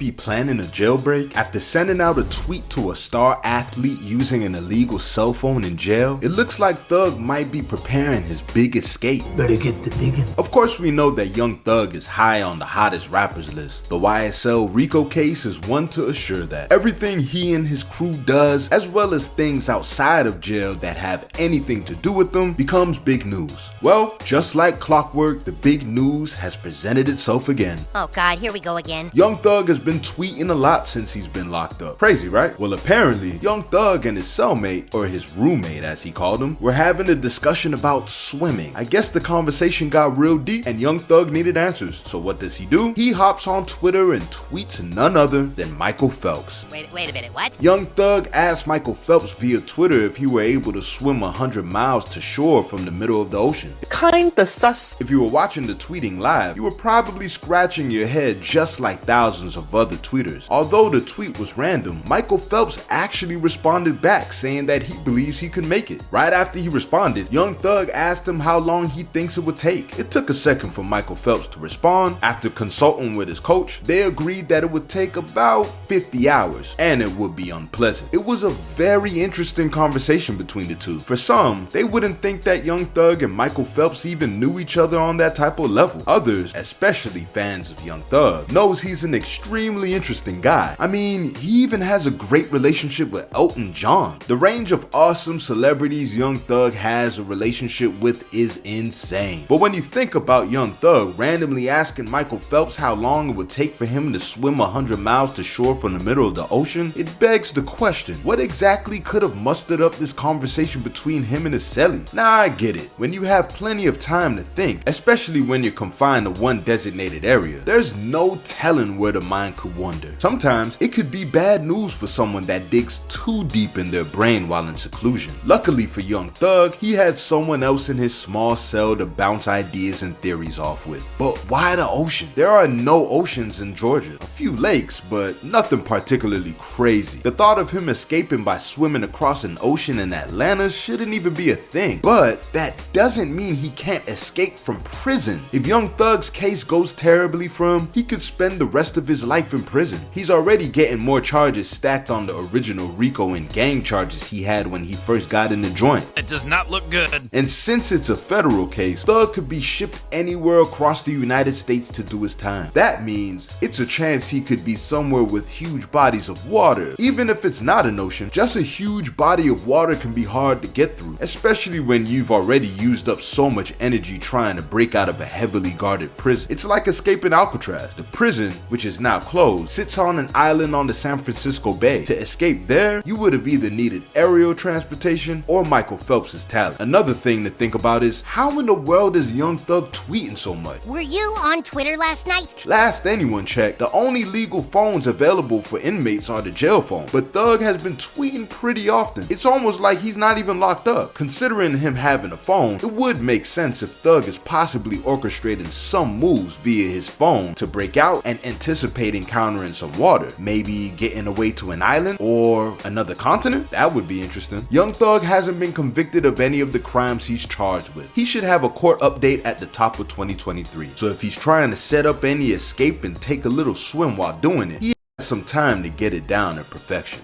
be planning a jailbreak? After sending out a tweet to a star athlete using an illegal cell phone in jail, it looks like Thug might be preparing his big escape. Better get to digging. Of course, we know that Young Thug is high on the hottest rappers list. The YSL RICO case is one to assure that. Everything he and his crew does, as well as things outside of jail that have anything to do with them, becomes big news. Well, just like clockwork, the big news has presented itself again. Oh god, here we go again. Young Thug has been tweeting a lot since he's been locked up. Crazy, right? Well, apparently, Young Thug and his cellmate, or his roommate as he called him, were having a discussion about swimming. I guess the conversation got real deep and Young Thug needed answers. So what does he do? He hops on Twitter and tweets none other than Michael Phelps. Wait a minute, what? Young Thug asked Michael Phelps via Twitter if he were able to swim 100 miles to shore from the middle of the ocean. Kinda sus. If you were watching the tweeting live, you were probably scratching your head just like thousands of other tweeters. Although the tweet was random, Michael Phelps actually responded back saying that he believes he could make it. Right after he responded, Young Thug asked him how long he thinks it would take. It took a second for Michael Phelps to respond. After consulting with his coach, they agreed that it would take about 50 hours and it would be unpleasant. It was a very interesting conversation between the two. For some, they wouldn't think that Young Thug and Michael Phelps even knew each other on that type of level. Others, especially fans of Young Thug, knows he's an extremely interesting guy. I mean, he even has a great relationship with Elton John. The range of awesome celebrities Young Thug has a relationship with is insane. But when you think about Young Thug randomly asking Michael Phelps how long it would take for him to swim 100 miles to shore from the middle of the ocean, it begs the question, what exactly could have mustered up this conversation between him and his cellie? Now I get it. When you have plenty of time to think, especially when you're confined to one designated area, there's no telling where the mind could wander. Sometimes it could be bad news for someone that digs too deep in their brain while in seclusion. Luckily for Young Thug, he had someone else in his small cell to bounce ideas and theories off with. But why the ocean? There are no oceans in Georgia. A few lakes, but nothing particularly crazy. The thought of him escaping by swimming across an ocean in Atlanta shouldn't even be a thing. But that doesn't mean he can't escape from prison. If Young Thug's case goes terribly for him, he could spend the rest of his life in prison. He's already getting more charges stacked on the original RICO and gang charges he had when he first got in the joint. It does not look good. And since it's a federal case, Thug could be shipped anywhere across the United States to do his time. That means it's a chance he could be somewhere with huge bodies of water. Even if it's not an ocean, just a huge body of water can be hard to get through, especially when you've already used up so much energy trying to break out of a heavily guarded prison. It's like escaping Alcatraz. The prison, which is now closed, sits on an island on the San Francisco Bay. To escape there, you would have either needed aerial transportation or Michael Phelps' talent. Another thing to think about is, how in the world is Young Thug tweeting so much? Were you on Twitter last night? Last anyone checked, the only legal phones available for inmates are the jail phone, but Thug has been tweeting pretty often. It's almost like he's not even locked up. Considering him having a phone, it would make sense if Thug is possibly orchestrating some moves via his phone to break out and anticipate encountering some water, maybe getting away to an island or another continent. That would be interesting. Young Thug hasn't been convicted of any of the crimes he's charged with. He should have a court update at the top of 2023. So if he's trying to set up any escape and take a little swim while doing it, he has some time to get it down to perfection.